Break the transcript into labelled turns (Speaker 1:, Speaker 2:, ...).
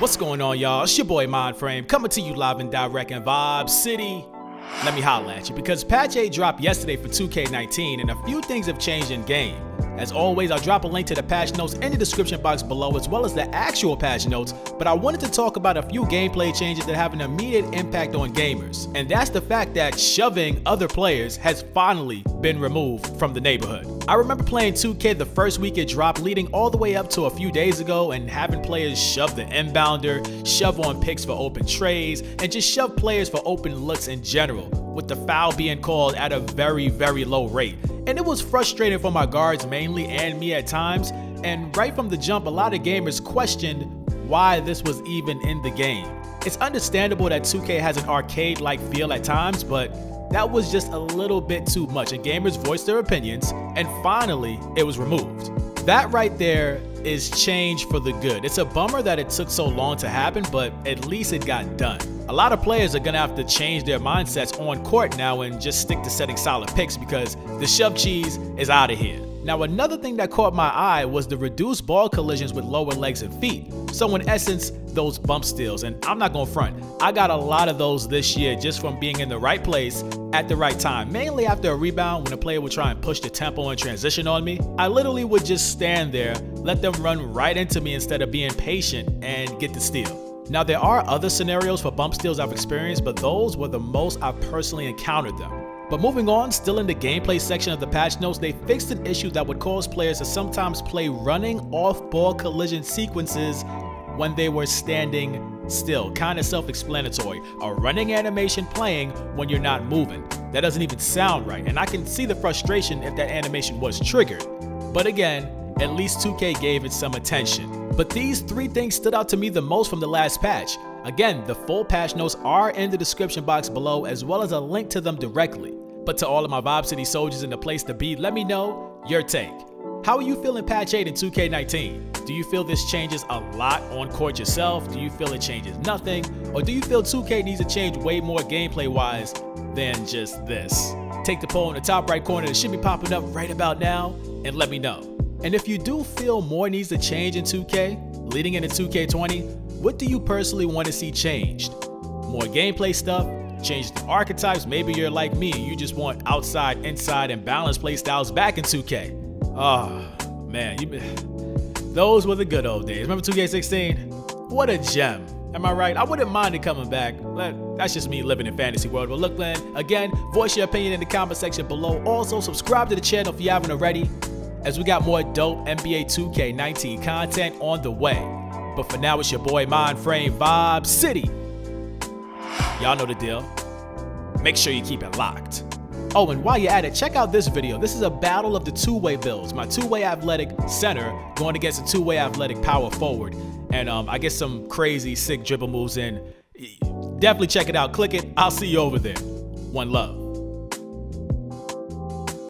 Speaker 1: What's going on, y'all? It's your boy MindFrame coming to you live and direct in Vibe City. Let me holla at you because patch 8 dropped yesterday for 2K19 and a few things have changed in game. As always, I'll drop a link to the patch notes in the description box below as well as the actual patch notes, but I wanted to talk about a few gameplay changes that have an immediate impact on gamers. And that's the fact that shoving other players has finally been removed from the neighborhood. I remember playing 2K the first week it dropped, leading all the way up to a few days ago, and having players shove the inbounder, shove on picks for open trays, and just shove players for open looks in general, with the foul being called at a very low rate. And it was frustrating for my guards mainly and me at times, and right from the jump a lot of gamers questioned why this was even in the game. It's understandable that 2K has an arcade-like feel at times, but that was just a little bit too much and gamers voiced their opinions, and finally it was removed. That right there is change for the good. It's a bummer that it took so long to happen, but at least it got done. A lot of players are gonna have to change their mindsets on court now and just stick to setting solid picks because the shove cheese is out of here. Now, another thing that caught my eye was the reduced ball collisions with lower legs and feet. So in essence, those bump steals, and I'm not gonna front, I got a lot of those this year just from being in the right place at the right time, mainly after a rebound when a player would try and push the tempo and transition on me. I literally would just stand there, let them run right into me instead of being patient and get the steal. Now, there are other scenarios for bump steals I've experienced, but those were the most I've personally encountered them. But moving on, still in the gameplay section of the patch notes, they fixed an issue that would cause players to sometimes play running off-ball collision sequences when they were standing still. Kind of self-explanatory. A running animation playing when you're not moving. That doesn't even sound right, and I can see the frustration if that animation was triggered. But again, at least 2K gave it some attention. But these three things stood out to me the most from the last patch. Again, the full patch notes are in the description box below as well as a link to them directly. But to all of my Vibe City soldiers in the place to be, let me know your take. How are you feeling patch 8 in 2K19? Do you feel this changes a lot on court yourself? Do you feel it changes nothing? Or do you feel 2K needs to change way more gameplay wise than just this? Take the poll in the top right corner that should be popping up right about now and let me know. And if you do feel more needs to change in 2K, leading into 2K20, what do you personally want to see changed? More gameplay stuff? Change the archetypes? Maybe you're like me and you just want outside, inside, and balanced play styles back in 2K. Oh, man. Those were the good old days. Remember 2K16? What a gem. Am I right? I wouldn't mind it coming back. That's just me living in fantasy world. But look, man, again, voice your opinion in the comment section below. Also, subscribe to the channel if you haven't already, as we got more dope NBA 2K19 content on the way. But for now, it's your boy MindFrame Vibe City. Y'all know the deal. Make sure you keep it locked. Oh, and while you're at it, check out this video. This is a battle of the two-way builds. My two-way athletic center going against a two-way athletic power forward. And I get some crazy, sick dribble moves in. Definitely check it out. Click it. I'll see you over there. One love.